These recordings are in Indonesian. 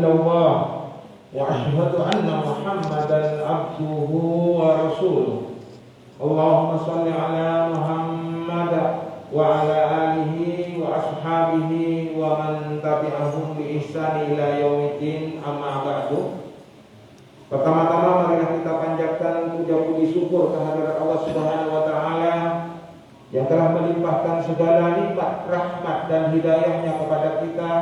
Allah wa asyhadu anna Muhammadan abduhu wa rasuluh. Allahumma shalli ala Muhammad wa ala alihi wa ashabihi wa man tabi'ahum bi ihsan ila yaumiddin, amma ba'du. Pertama-tama marilah kita panjatkan puja puji syukur kehadirat Allah Subhanahu wa taala yang telah melimpahkan segala nikmat, rahmat dan hidayahnya kepada kita,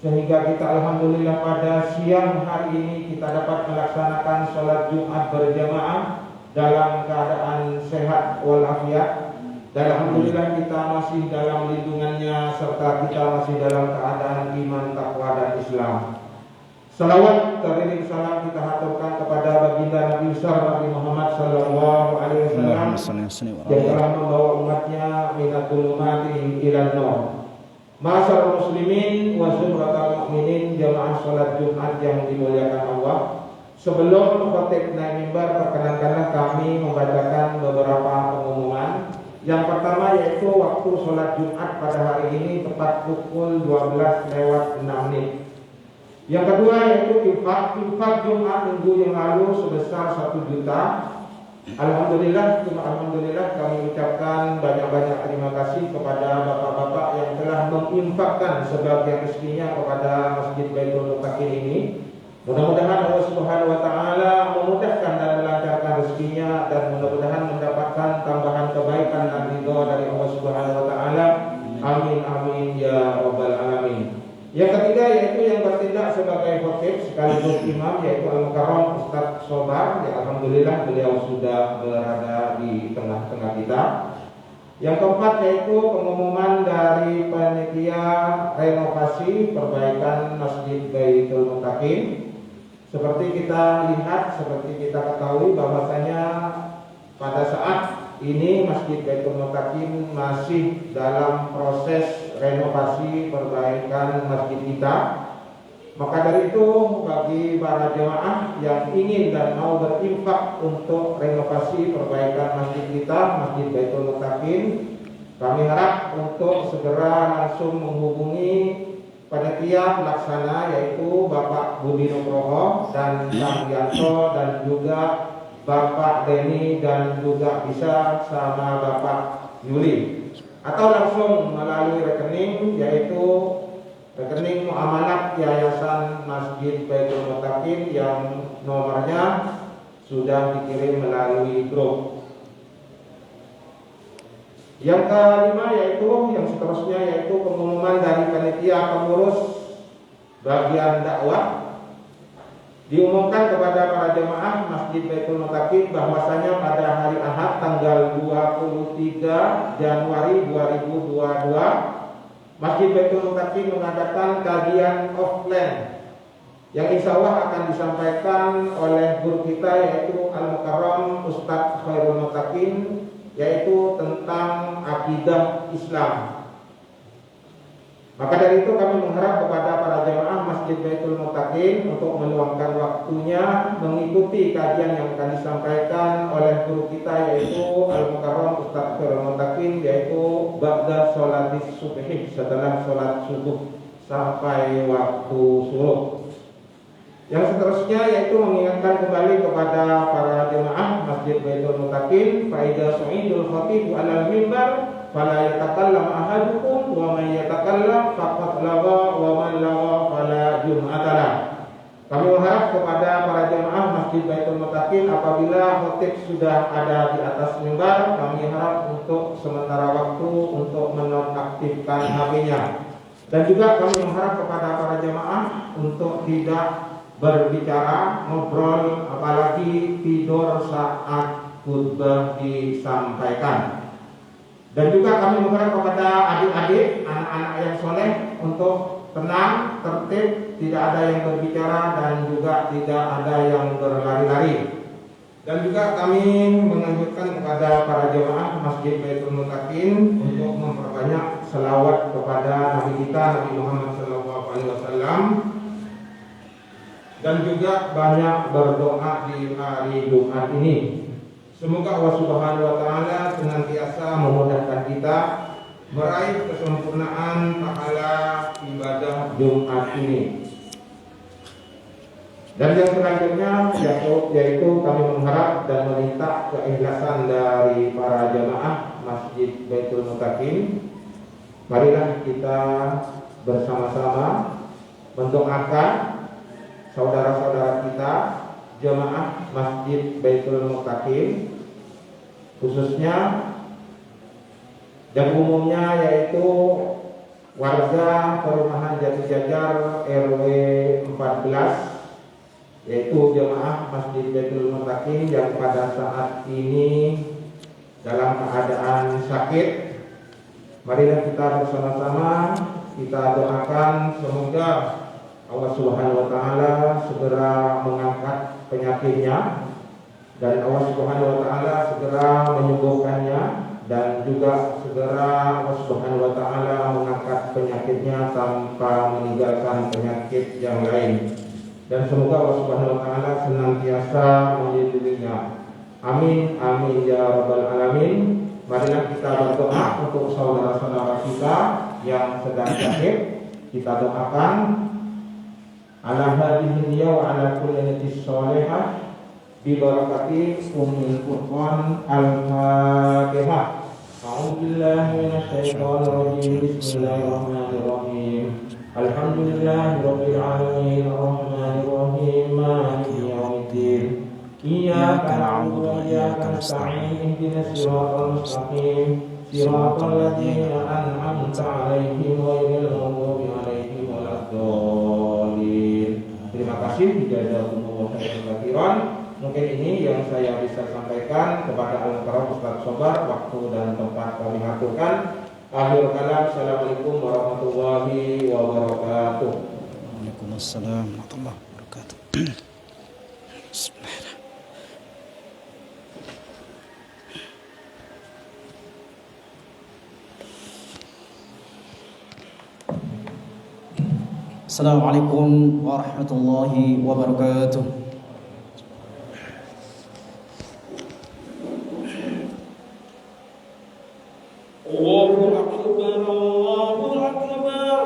sehingga kita alhamdulillah pada siang hari ini kita dapat melaksanakan sholat Jumat berjamaah dalam keadaan sehat walafiat. Dan alhamdulillah kita masih dalam lindungannya serta kita masih dalam keadaan iman, takwa dan Islam. Salawat teriring salam kita haturkan kepada baginda Nabi besar Nabi Muhammad sallallahu alaihi wasallam yang telah membawa umatnya minatul umati ilan nur. Ma'asyiral muslimin wa zumratal mu'minin, jamaah salat Jumat yang dimuliakan Allah. Sebelum khotib naik mimbar, perkenankanlah kami membacakan beberapa pengumuman. Yang pertama yaitu waktu salat Jumat pada hari ini tepat pukul 12:06. Yang kedua yaitu infak Jumat minggu yang lalu sebesar 1 juta. Alhamdulillah kami ucapkan banyak-banyak terima kasih kepada bapak-bapak yang telah menginfakkan sebagian rezekinya kepada Masjid Baitul Muttaqin ini. Mudah-mudahan Allah Subhanahu wa taala memudahkan dan melancarkan rezekinya dan mudah-mudahan mendapatkan tambahan kebaikan dan ridha dari Allah Subhanahu wa taala. Amin amin ya rabbal alamin. Yang ketiga yaitu yang bertindak sebagai khotib sekaligus imam yaitu Al-Mukarram Ustaz Sobar, ya alhamdulillah beliau sudah berada di tengah-tengah kita. Yang keempat yaitu pengumuman dari panitia renovasi perbaikan Masjid Baitul Muttaqin. Seperti kita lihat, seperti kita ketahui bahwasanya pada saat ini Masjid Baitul Muttaqin masih dalam proses renovasi perbaikan masjid kita. Maka dari itu bagi para jemaah yang ingin dan mau berinfak untuk renovasi perbaikan masjid kita, Masjid Baitul Muttaqin, kami harap untuk segera langsung menghubungi panitia pelaksana yaitu Bapak Budi Nugroho dan Kang Yanto dan juga Bapak Denny dan juga bisa sama Bapak Yuli, atau langsung melalui rekening yaitu rekening muamalat Yayasan Masjid Baitul Muttaqin yang nomornya sudah dikirim melalui grup. Yang kelima yaitu yang seterusnya yaitu pengumuman dari panitia pengurus bagian dakwah. Diumumkan kepada para jemaah Masjid Baitul Muttaqin bahwasanya pada hari Ahad tanggal 23 Januari 2022 Masjid Baitul Muttaqin mengadakan kajian offline yang insya Allah akan disampaikan oleh guru kita yaitu Al-Mukarram Ustaz Khairul Muttaqin, yaitu tentang akidah Islam. Maka dari itu kami mengharap kepada para jemaah Masjid Baitul Muttaqin untuk meluangkan waktunya mengikuti kajian yang akan disampaikan oleh guru kita yaitu Al-Mukarram Ustaz Khairul Muttaqin, yaitu ba'da sholatis subhi, setelah sholat subuh sampai waktu suruh. Yang seterusnya yaitu mengingatkan kembali kepada para jemaah Masjid Baitul Muttaqin, faida su'idul khatib alal mimbar fala yatakallam ahadukum wa man yatakallam faqad lawa wa man lawa fala jum'atalah. Kami berharap kepada para jemaah Masjid Baitul Muttaqin apabila khatib sudah ada di atas mimbar, kami harap untuk sementara waktu untuk menonaktifkan HP-nya. Dan juga kami mengharap kepada para jemaah untuk tidak berbicara, ngobrol, apalagi tidur saat khutbah disampaikan. Dan juga kami mengharap kepada adik-adik, anak-anak yang soleh untuk tenang, tertib, tidak ada yang berbicara dan juga tidak ada yang berlari-lari. Dan juga kami menganjurkan kepada para jemaah Masjid Baitul Muttaqin untuk memperbanyak selawat kepada Nabi kita Nabi Muhammad SAW dan juga banyak berdoa di hari Jumat ini. Semoga Allah Subhanahu wa taala senantiasa memudahkan kita meraih kesempurnaan pahala ibadah Jumat ini. Dan yang selanjutnya yaitu kami mengharap dan meminta keikhlasan dari para jamaah Masjid Baitul Muttaqin. Marilah kita bersama-sama mendoakan saudara-saudara kita jamaah Masjid Baitul Muttaqin, khususnya dan umumnya yaitu warga perumahan Jati Jajar RW 14, yaitu jemaah Masjid Baitul Muttaqin yang pada saat ini dalam keadaan sakit. Marilah kita bersama-sama kita doakan semoga Allah Subhanahu wa taala segera mengangkat penyakitnya dan Allah Subhanahu wa taala segera menyembuhkannya, dan juga segera Allah Subhanahu wa taala mengangkat penyakitnya tanpa meninggalkan penyakit yang lain. Dan semoga Allah Subhanahu wa taala senantiasa melindunginya. Amin amin ya rabbal alamin. Marilah kita berdoa untuk saudara-saudara kita yang sedang sakit. Kita doakan ala hadhihi niyya wa ala kulli niyatin shalihah bi barakati ummil Qur'an al-Fatihah. A'udzu billahi minasyaitonir rajim. Bismillahirrahmanirrahim. Alhamdulillahirabbil alamin arrahmanir rahim maliki yaumiddin. Iyyaka na'budu wa iyyaka nasta'in ihdinas siratal mustaqim siratal ladzina an'amta 'alaihim ghairil maghdubi 'alaihim waladdallin. Terima kasih jazakumullahu khairan. Mungkin ini yang saya bisa sampaikan kepada Al-Karam Ustaz Sobar. Waktu dan tempat kami aturkan. Akhir kalam, assalamualaikum warahmatullahi wabarakatuh. Waalaikumsalam warahmatullahi wabarakatuh. Bismillah. Assalamualaikum warahmatullahi wabarakatuh. Allahu Akbar, Allahu Akbar.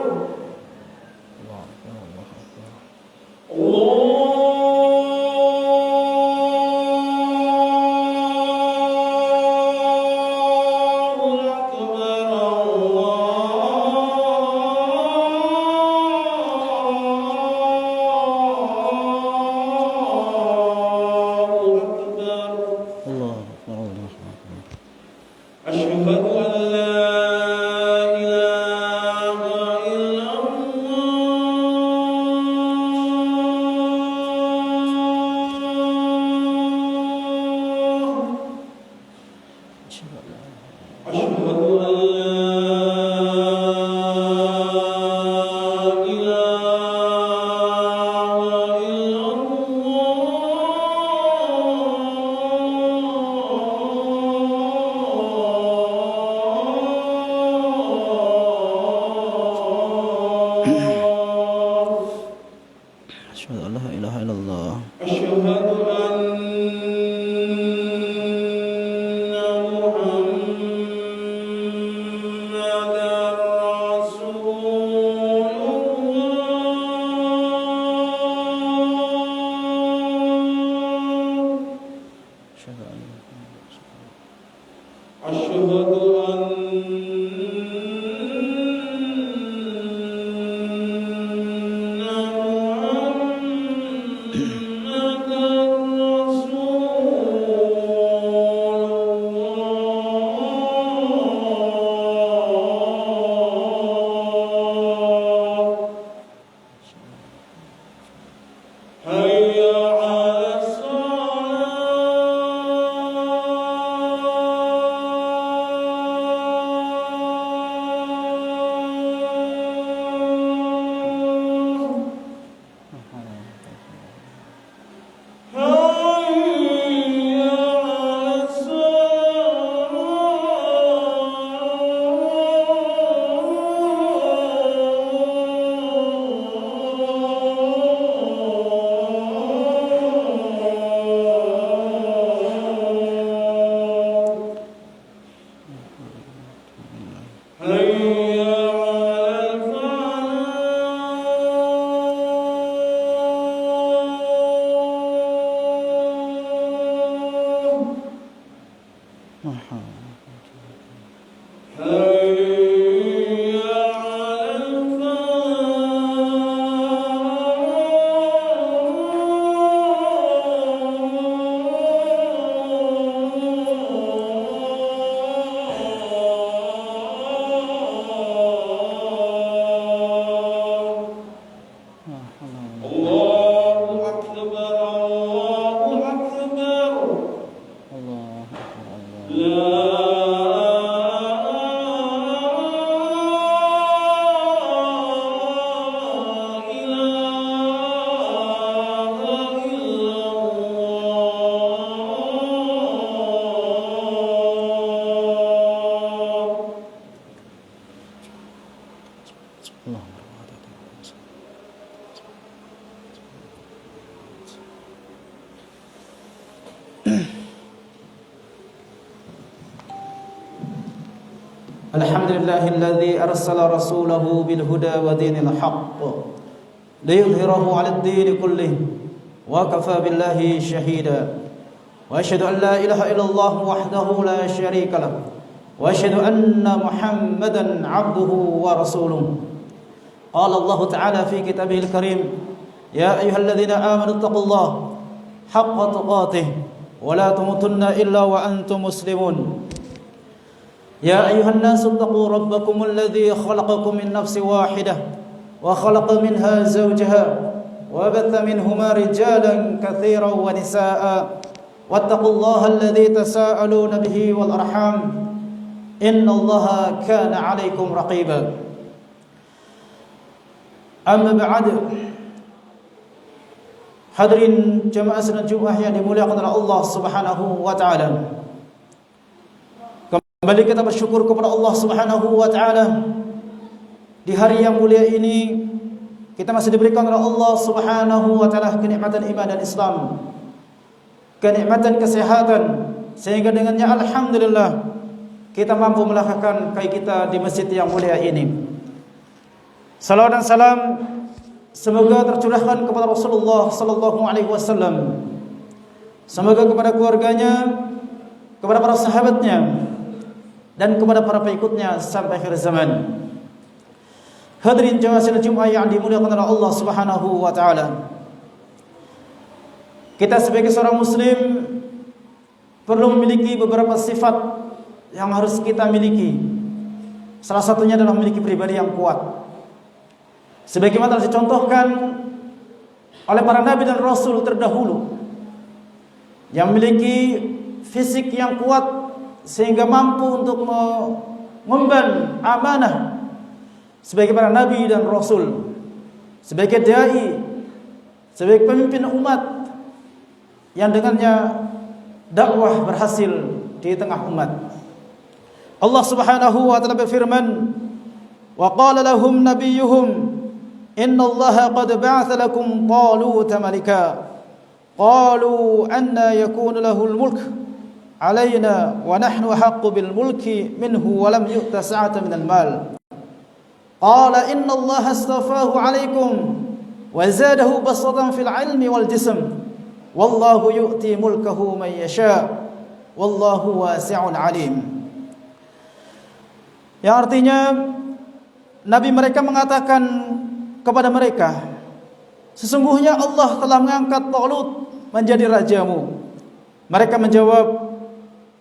Allahu Akbar, Allahu Akbar. الله أكبر الله La الله الحمد لله الذي أرسل رسوله بالهدى ودين الحق ليظهره على الدين كله وكفى بالله شهيدا وأشهد أن لا إله إلا الله وحده لا شريك له وأشهد أن محمدا عبده ورسوله قال الله تعالى في كتابه الكريم يا أيها الذين آمنوا اتقوا الله حق تقاته ولا تموتن إلا وأنتم مسلمون يا أيها الناس اتقوا ربكم الذي خلقكم من نفس واحدة وخلق منها زوجها وبث منهما رجالا كثيرا ونساء واتقوا الله الذي تساءلون به والأرحام إن الله كان عليكم رقيبا أما بعد hadirin jamaah salat Jumat yang dimuliakan oleh Allah Subhanahu wa taala. Kembali kita bersyukur kepada Allah Subhanahu wa taala di hari yang mulia ini kita masih diberikan oleh Allah Subhanahu wa taala kenikmatan iman dan Islam, kenikmatan kesehatan, sehingga dengannya alhamdulillah kita mampu melakukan kai kita di masjid yang mulia ini. Salawat dan salam semoga tercurahkan kepada Rasulullah sallallahu alaihi wasallam, semoga kepada keluarganya, kepada para sahabatnya, dan kepada para pengikutnya sampai akhir zaman. Hadirin jamaah salat Jumat yang dimuliakan oleh Allah Subhanahu wa taala. Kita sebagai seorang muslim perlu memiliki beberapa sifat yang harus kita miliki. Salah satunya adalah memiliki pribadi yang kuat. Sebagaimana telah dicontohkan oleh para nabi dan rasul terdahulu yang memiliki fisik yang kuat sehingga mampu untuk mengemban amanah sebagai para nabi dan rasul, sebagai dai, sebagai pemimpin umat yang dengannya dakwah berhasil di tengah umat. Allah Subhanahu wa taala berfirman, "Wa qala lahum nabiyyuhum Inna Allah qad ba'atha lakum Taluta malika qalu anna yakunu lahul mulk alaina wa nahnu haqqu bil mulki minhu wa lam yu'ta sa'atan minal mal qala inna Allah astafahu alaykum wa zadahu basatan fil ilmi wal jism wallahu yu'ti mulkahu man yasha wallahu wasi'un alim." Yang artinya nabi mereka mengatakan kepada mereka, sesungguhnya Allah telah mengangkat Talut menjadi rajamu. Mereka menjawab,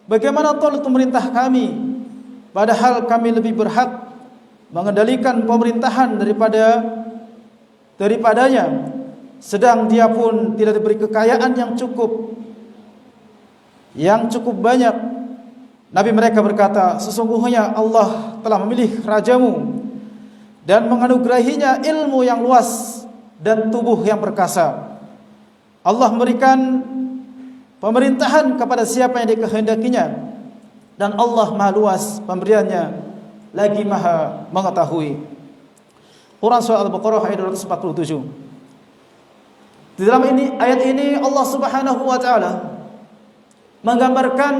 bagaimana Talut memerintah kami, padahal kami lebih berhak mengendalikan pemerintahan daripadanya, sedang dia pun tidak diberi kekayaan yang cukup banyak. Nabi mereka berkata, sesungguhnya Allah telah memilih rajamu dan menganugerahinya ilmu yang luas dan tubuh yang perkasa. Allah memberikan pemerintahan kepada siapa yang dikehendakinya, dan Allah Maha luas pemberiannya, lagi Maha mengetahui. Quran surah Al-Baqarah ayat 247. Di dalam ayat ini Allah Subhanahu wa taala menggambarkan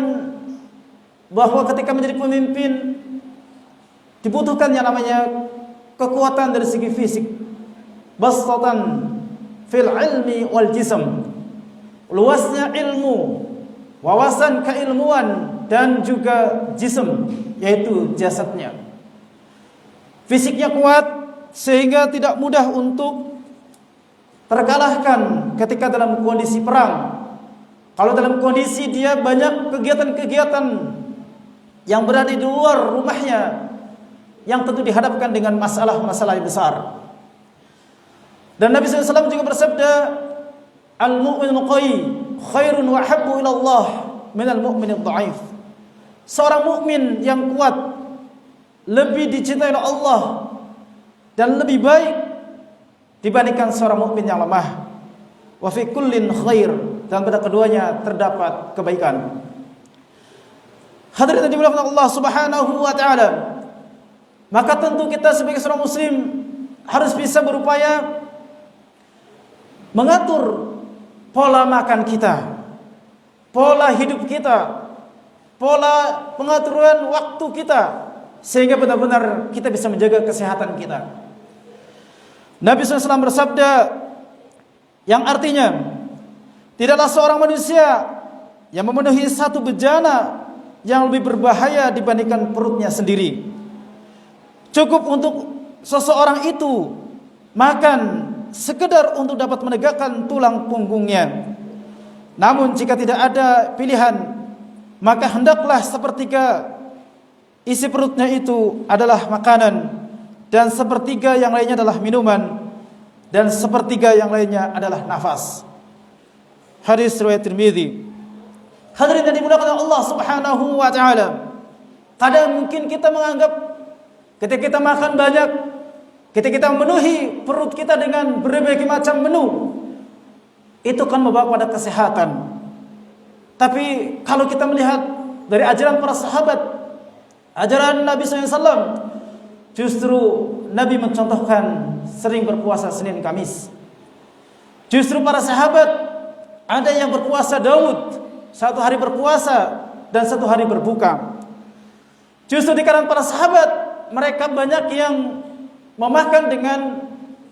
bahwa ketika menjadi pemimpin dibutuhkan yang namanya kekuatan dari segi fisik, basatan fil ilmi wal jism, luasnya ilmu, wawasan keilmuan, dan juga jism, yaitu jasadnya. Fisiknya kuat sehingga tidak mudah untuk terkalahkan ketika dalam kondisi perang. Kalau dalam kondisi dia banyak kegiatan-kegiatan yang berada di luar rumahnya, yang tentu dihadapkan dengan masalah-masalah yang besar. Dan Nabi SAW juga bersabda, al-mu'minul qawi khairun wa habbu ila Allah minal mu'minid dha'if. Seorang mukmin yang kuat lebih dicintai oleh Allah dan lebih baik dibandingkan seorang mukmin yang lemah. Wa fi kullin khair, dan pada keduanya terdapat kebaikan. Hadirin yang dimuliakan Allah Subhanahu wa taala, maka tentu kita sebagai seorang muslim harus bisa berupaya mengatur pola makan kita, pola hidup kita, pola pengaturan waktu kita, sehingga benar-benar kita bisa menjaga kesehatan kita. Nabi SAW bersabda, yang artinya tidaklah seorang manusia yang memenuhi satu bejana yang lebih berbahaya dibandingkan perutnya sendiri. Cukup untuk seseorang itu makan sekedar untuk dapat menegakkan tulang punggungnya. Namun jika tidak ada pilihan, maka hendaklah sepertiga isi perutnya itu adalah makanan, dan sepertiga yang lainnya adalah minuman, dan sepertiga yang lainnya adalah nafas. Hadis riwayat Tirmidzi. Hadirin yang dimuliakan Allah Subhanahu wa taala, kadang mungkin kita menganggap ketika kita makan banyak, ketika kita memenuhi perut kita dengan berbagai macam menu, itu kan membawa pada kesehatan. Tapi kalau kita melihat dari ajaran para sahabat, ajaran Nabi SAW, justru Nabi mencontohkan sering berpuasa Senin Kamis. Justru para sahabat ada yang berpuasa Daud, satu hari berpuasa dan satu hari berbuka. Justru di kalangan para sahabat, mereka banyak yang memakan dengan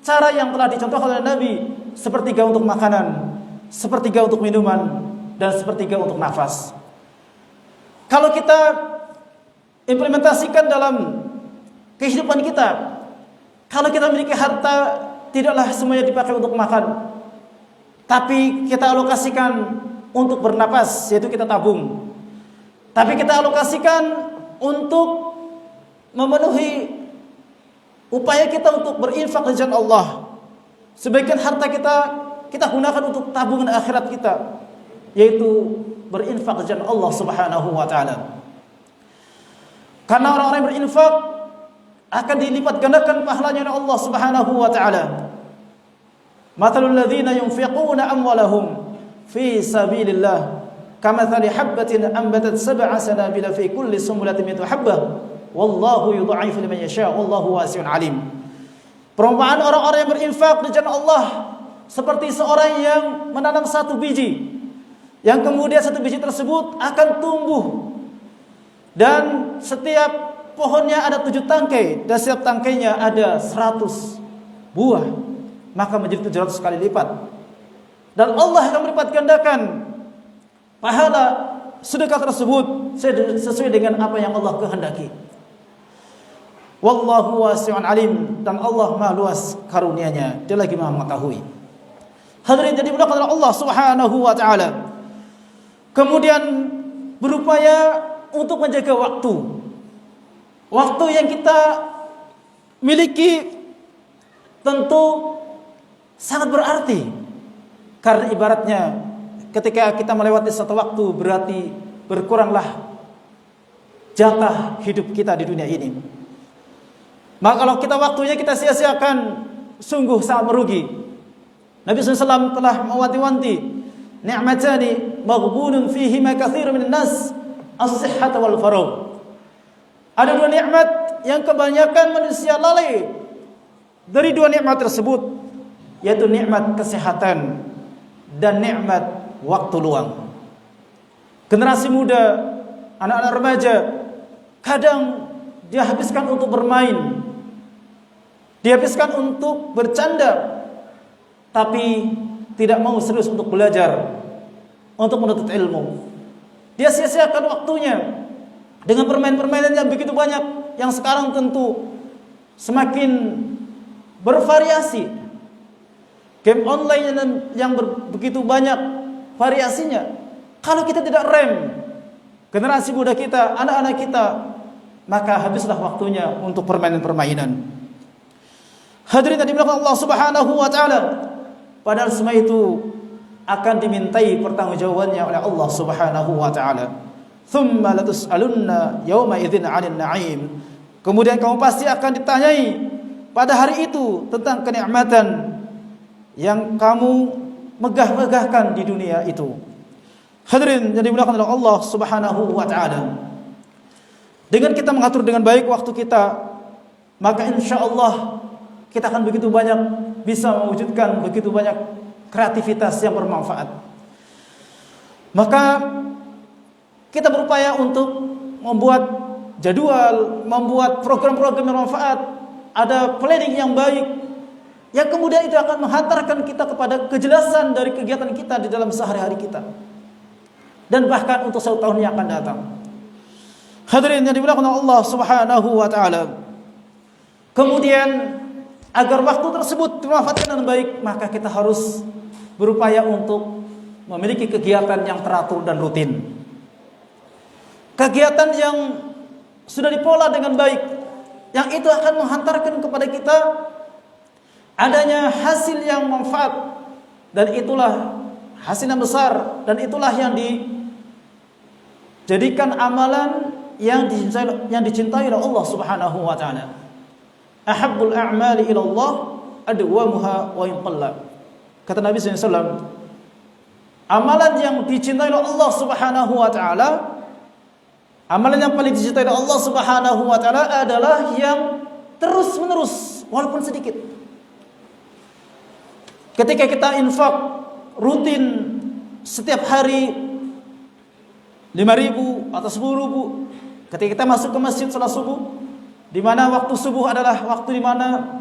cara yang telah dicontohkan oleh Nabi, sepertiga untuk makanan, sepertiga untuk minuman, dan sepertiga untuk nafas. Kalau kita implementasikan dalam kehidupan kita, kalau kita memiliki harta, tidaklah semuanya dipakai untuk makan, tapi kita alokasikan untuk bernapas, yaitu kita tabung. Tapi kita alokasikan untuk memenuhi upaya kita untuk berinfak di jalan Allah. Sebagian harta kita gunakan untuk tabungan akhirat kita, yaitu berinfak di jalan Allah Subhanahu wa taala. Karena orang-orang yang berinfak akan dilipat gandakan pahalanya oleh Allah Subhanahu wa taala. Mathalul ladzina yunfiquna amwalahum fi sabilillah kamathali habbatin anbatat sab'a sanabila fi kulli sumbulatin mi'atu habbah wallahu yudha'ifu liman yasha' wallahu wasi'un alim. Perumpamaan orang-orang yang berinfak di jalan Allah seperti seorang yang menanam satu biji, yang kemudian satu biji tersebut akan tumbuh, dan setiap pohonnya ada 7 tangkai, dan setiap tangkainya ada 100 buah, maka menjadi 700 kali lipat. Dan Allah akan melipat gandakan pahala sedekah tersebut sesuai dengan apa yang Allah kehendaki. Wallahu wasi'un alim, dan Allah Maha luas karunia-Nya, Dia lagi Maha mengetahui. Hadirin jadi dimuliakan oleh Allah Subhanahu wa taala. Kemudian berupaya untuk menjaga waktu. Waktu yang kita miliki tentu sangat berarti, karena ibaratnya ketika kita melewati satu waktu, berarti berkuranglah jatah hidup kita di dunia ini. Maka kalau kita waktunya kita sia-siakan, sungguh sangat merugi. Nabi SAW telah mewanti-wanti, ni'matani maghbunun fihima katsirun minan nas, as-sihhat wal faragh. Ada 2 nikmat yang kebanyakan manusia lalai dari 2 nikmat tersebut, yaitu nikmat kesehatan dan nikmat waktu luang. Generasi muda, anak-anak remaja, kadang dihabiskan untuk bermain, dihabiskan untuk bercanda, tapi tidak mau serius untuk belajar, untuk menuntut ilmu. Dia sia-siakan waktunya dengan permainan-permainan yang begitu banyak, yang sekarang tentu semakin bervariasi. Game online yang begitu banyak variasinya. Kalau kita tidak rem generasi muda kita, anak-anak kita, maka habislah waktunya untuk permainan-permainan. Hadirin yang dimuliakan Allah Subhanahu wa taala, padahal semua itu akan dimintai pertanggungjawabannya oleh Allah Subhanahu wa taala. Tsumma latus'alunna yawma idzin 'anil na'im. Kemudian kamu pasti akan ditanyai pada hari itu tentang kenikmatan yang kamu megah-megahkan di dunia itu. Hadirin yang dimuliakan oleh Allah Subhanahu wa taala, dengan kita mengatur dengan baik waktu kita, maka insyaallah kita akan begitu banyak bisa mewujudkan begitu banyak kreativitas yang bermanfaat. Maka kita berupaya untuk membuat jadwal, membuat program-program yang bermanfaat, ada planning yang baik, yang kemudian itu akan menghantarkan kita kepada kejelasan dari kegiatan kita di dalam sehari-hari kita, dan bahkan untuk 1 tahun yang akan datang. Hadirin yang dimuliakan Allah Subhanahu wa taala, kemudian agar waktu tersebut dimanfaatkan dengan baik, maka kita harus berupaya untuk memiliki kegiatan yang teratur dan rutin. Kegiatan yang sudah dipola dengan baik, yang itu akan menghantarkan kepada kita adanya hasil yang manfaat, dan itulah hasil yang besar, dan itulah yang dijadikan amalan yang dicintai oleh Allah Subhanahu wa taala. Ahabbul a'mali ila Allah adwamuha wa in qalla. Kata Nabi SAW, amalan yang dicintai oleh Allah Subhanahu wa taala, amalan yang paling dicintai oleh Allah Subhanahu wa taala adalah yang terus-menerus walaupun sedikit. Ketika kita infak rutin setiap hari 5.000 atau 10.000, ketika kita masuk ke masjid salat subuh, di mana waktu subuh adalah waktu di mana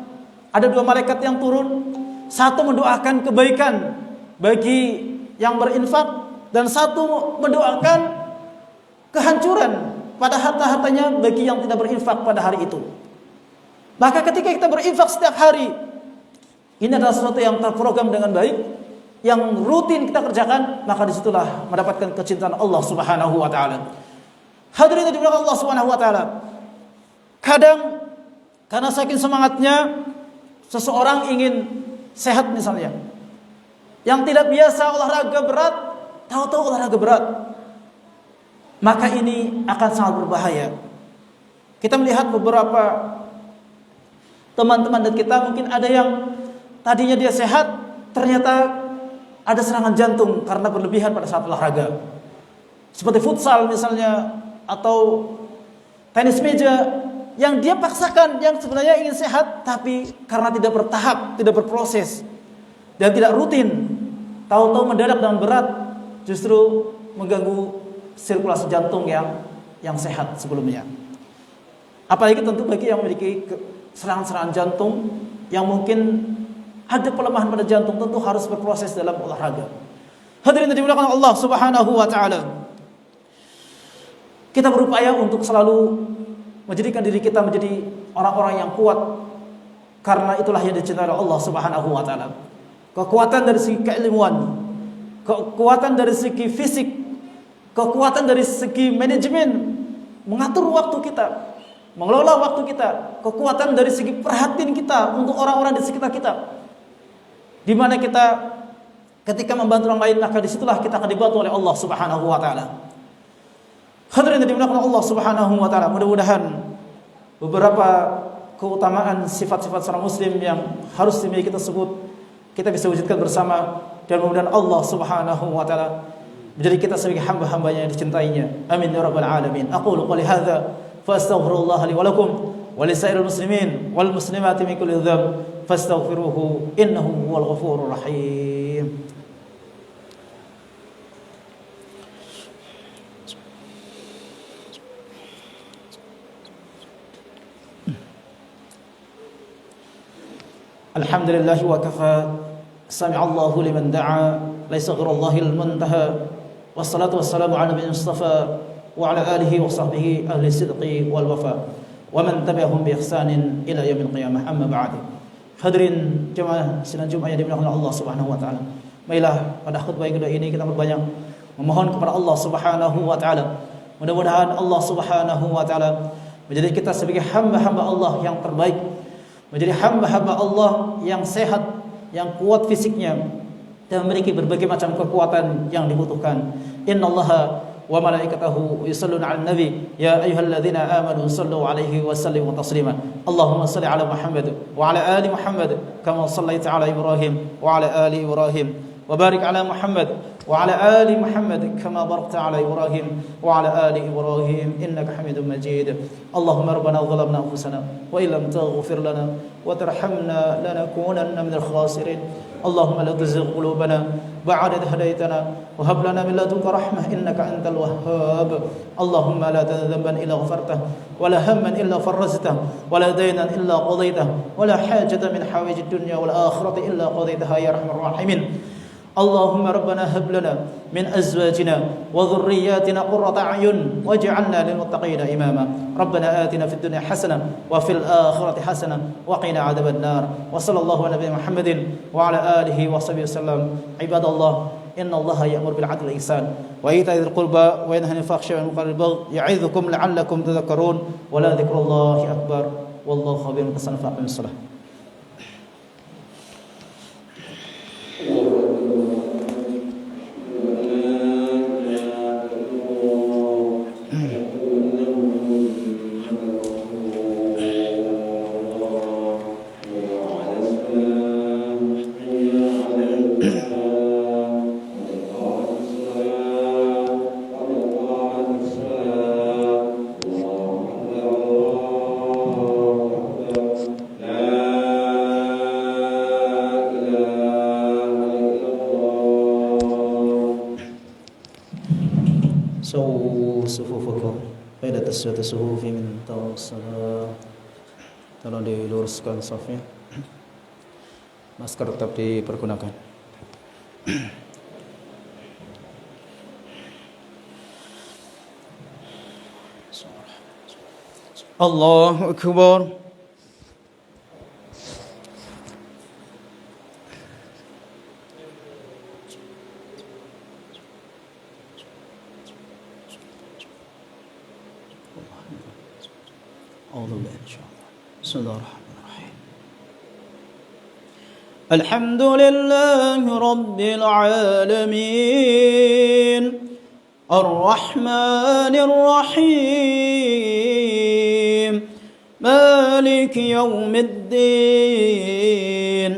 ada 2 malaikat yang turun, satu mendoakan kebaikan bagi yang berinfak, dan satu mendoakan kehancuran pada harta-hartanya bagi yang tidak berinfak pada hari itu. Maka ketika kita berinfak setiap hari, ini adalah sesuatu yang terprogram dengan baik, yang rutin kita kerjakan, maka disitulah mendapatkan kecintaan Allah Subhanahu wa taala. Hadirin yang dimuliakan Allah Subhanahu wa taala, kadang karena saking semangatnya seseorang ingin sehat misalnya, yang tidak biasa olahraga berat, tahu-tahu olahraga berat, maka ini akan sangat berbahaya. Kita melihat beberapa teman-teman dan kita, mungkin ada yang tadinya dia sehat, ternyata ada serangan jantung karena berlebihan pada saat olahraga, seperti futsal misalnya, atau tenis meja, yang dia paksakan, yang sebenarnya ingin sehat, tapi karena tidak bertahap, tidak berproses, dan tidak rutin, tahu-tahu mendadak dengan berat, justru mengganggu sirkulasi jantung yang sehat sebelumnya. Apalagi tentu bagi yang memiliki serangan-serangan jantung, yang mungkin ada pelemahan pada jantung, tentu harus berproses dalam olahraga. Hadirin yang dimuliakan Allah Subhanahu wa taala, kita berupaya untuk selalu menjadikan diri kita menjadi orang-orang yang kuat, karena itulah yang dicintai oleh Allah Subhanahu wa taala. Kekuatan dari segi keilmuan, kekuatan dari segi fisik, kekuatan dari segi manajemen, mengatur waktu kita, mengelola waktu kita, kekuatan dari segi perhatian kita untuk orang-orang di sekitar kita, di mana kita ketika membantu orang lain, maka disitulah kita akan dibantu oleh Allah Subhanahu wa taala. Hadirin yang dimuliakan Allah Subhanahu wa taala, mudah-mudahan beberapa keutamaan sifat-sifat seorang muslim yang harus dimiliki tersebut kita bisa wujudkan bersama, dan mudah-mudahan Allah Subhanahu wa taala menjadi kita sebagai hamba-hambanya yang dicintainya. Amin ya rabbal alamin. Aqulu qouli hadza fa astaghfirullah li wa lakum wa li sa'iril muslimin wal muslimati min kulli dhanb fastaghfiruhu innahu huwal ghafurur rahim. Alhamdulillah wa kafa, sami'allahu liman da'a, laisa ghirallahi al-muntaha, wassalatu wassalamu ala nabiyyin mustafa wa ala alihi wa sahbihi ahli sidqi wal wafa wa man tabi'ahum bi ihsanin ila yaumil qiyamah, amma ba'd. Hadirin jemaah sidang Jumat yang dimuliakan Allah Subhanahu wa taala, marilah pada khutbah yang kedua ini kita berbanyak memohon kepada Allah Subhanahu wa taala, mudah-mudahan Allah Subhanahu wa taala menjadi kita sebagai hamba-hamba Allah yang terbaik, menjadi hamba-hamba Allah yang sehat, yang kuat fisiknya, dan memiliki berbagai macam kekuatan yang dibutuhkan. Innallaha wa malaikatahu yusalluna 'alan nabi ya ayyuhalladzina amanu sallu 'alaihi wa sallimu taslima. Allahumma shalli 'ala Muhammad wa 'ala ali Muhammad kama shallaita 'ala Ibrahim wa 'ala ali Ibrahim wa barik 'ala Muhammad wa 'ala ali Muhammad kama barakta 'ala Ibrahim wa 'ala ali Ibrahim innaka Hamidum Majid. Allahumma rabbana zalamna anfusana wa illam taghfir lana wa tarhamna lanakunanna minal khasirin. Allahumma la tuzigh qulubana ba'da idh hadaytana wa hab lana min ladunka rahmah innaka antal wahhab. Allahumma la tadhanban illa ghafartahu wa la hamman illa farajtahu wa la daynan illa qadaytahu wa la hajatan min hawaijid dunya wal akhirati illa qadaytaha ya arhamar rahimin. Allahumma rabbana hab lana min azwajina wa dhurriyyatina qurrata a'yun waj'alna lil muttaqina imama. Rabbana atina fid dunya hasanah wa fil akhirati hasanah wa qina adzaban nar. Wa sallallahu ala nabiyyina Muhammadin wa ala alihi wa sahbihi wasallam. Ibadallah, innallaha ya'muru bil 'adli wal ihsan wa ita'i dzil qurba wa yanha 'anil fahsya'i wal munkari wal baghi ya'idzukum la'allakum tadhakkarun. Wa la dzikrullahi akbar. Wallahu khabirun bima tasna'un. Sufufukum pada tasawwuf suhufi min tawassalah. Tolong diluruskan safnya. Masker tetap dipergunakan. Allahu Akbar. بسم الله الرحمن الرحيم. الحمد لله رب العالمين الرحمن الرحيم مالك يوم الدين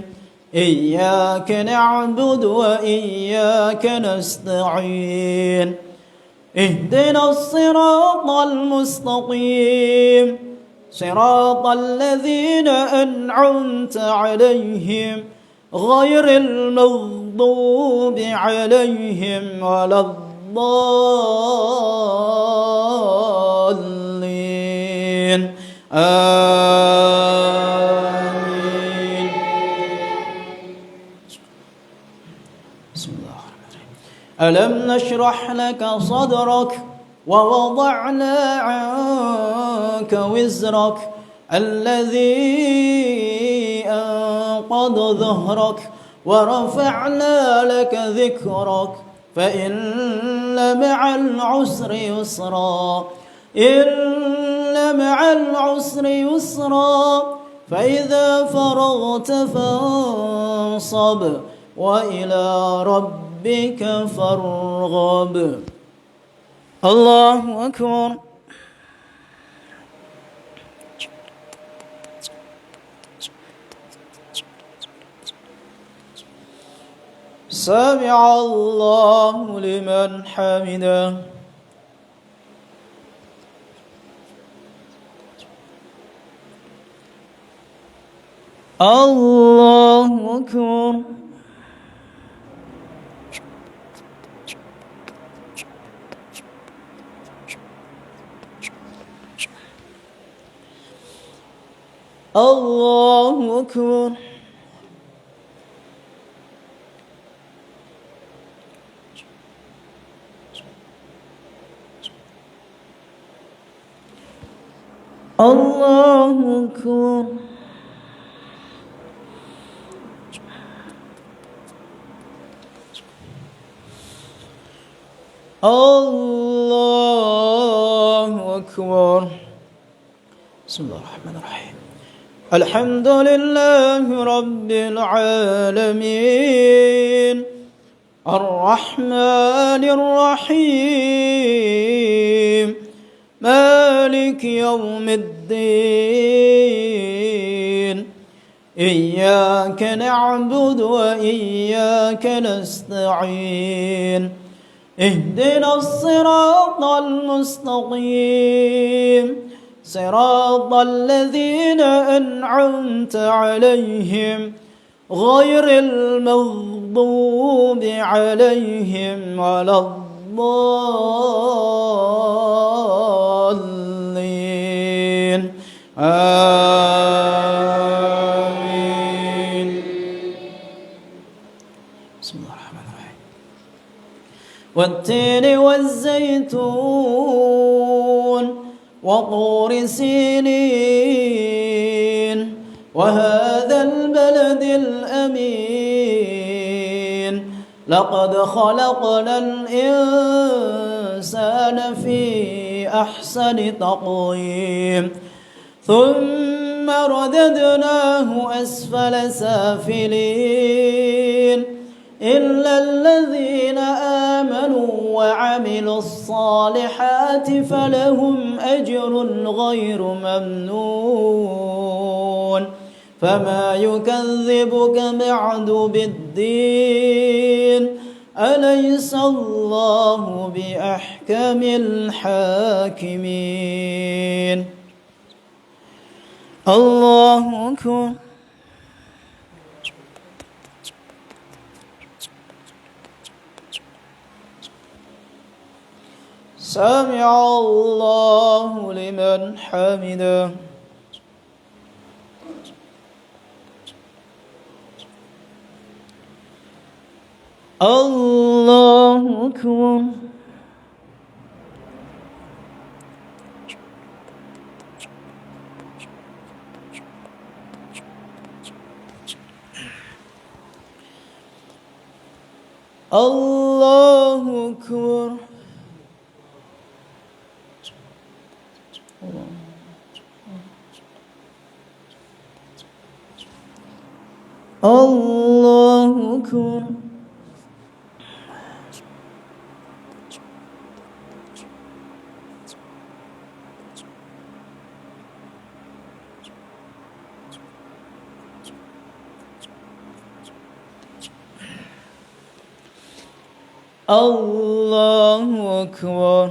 إياك نعبد وإياك نستعين اهدنا الصراط المستقيم صراط الذين أنعمت عليهم غير المغضوب عليهم ولا الضالين آمين. بسم الله الرحمن الرحيم. ألم نشرح لك صدرك ووضعنا عنك وزرك الذي أنقض ظهرك ورفعنا لك ذكرك فإن مع العسر يسرا إن مع العسر يسرا فإذا فرغت فانصب وإلى ربك فارغب. الله أكبر. سمع الله لمن حمده. الله أكبر. الله أكبر. الله أكبر. الله أكبر. بسم الله الرحمن الرحيم. الحمد لله رب العالمين الرحمن الرحيم مالك يوم الدين إياك نعبد وإياك نستعين اهدنا الصراط المستقيم صراط الذين أنعمت عليهم غير المغضوب عليهم ولا الضالين آمين. بسم الله الرحمن الرحيم. والتين والزيتون وطور سينين وهذا البلد الأمين لقد خلقنا الإنسان في أحسن تقويم ثم رددناه أسفل سافلين إلا الذين آمنوا وعملوا الصالحات فلهم أجر غير ممنون فما يكذبك بعد بالدين أليس الله بأحكم الحاكمين. الله أكبر. سمع الله لمن حمده. الله أكبر. الله أكبر. الله أكبر. الله أكبر.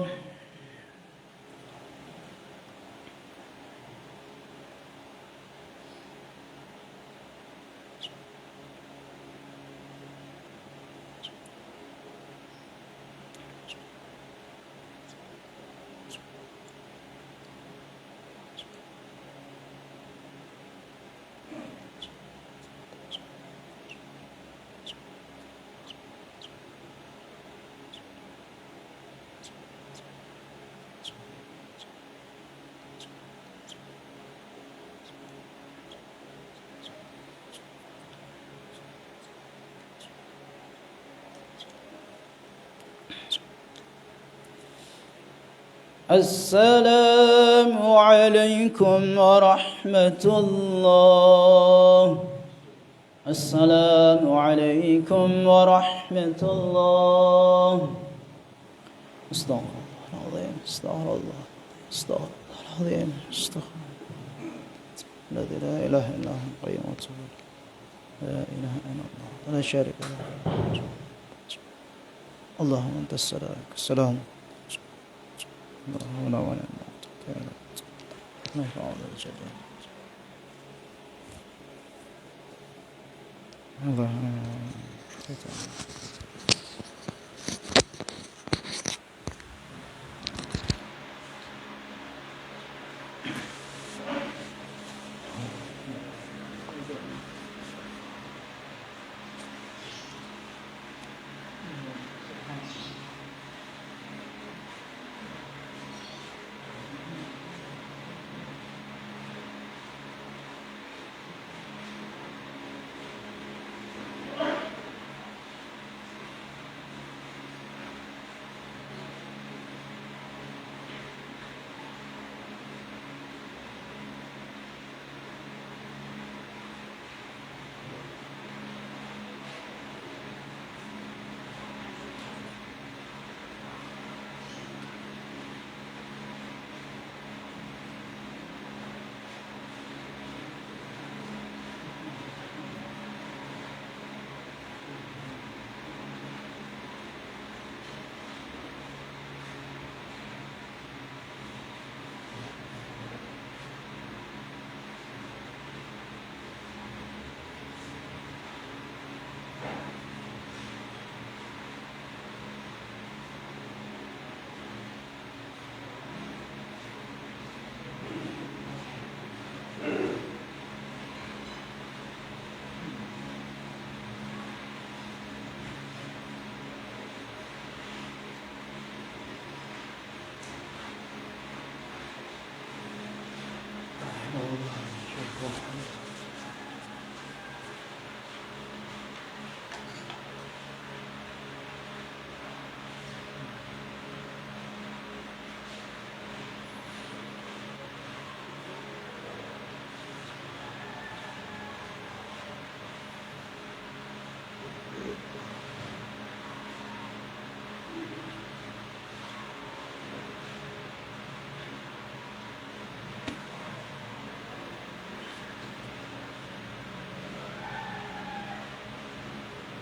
السلام عليكم ورحمة الله. السلام عليكم ورحمة الله. استغفر الله العظيم. استغفر الله. استغفر الله العظيم. استغفر الذي لا إله إلا هو القيوم والصبور لا إله إلا الله ولا شريك له. اللهم أنت السلام. السلام اللهم لا مانع لما أعطيت ما يفعل الجليل. اللهم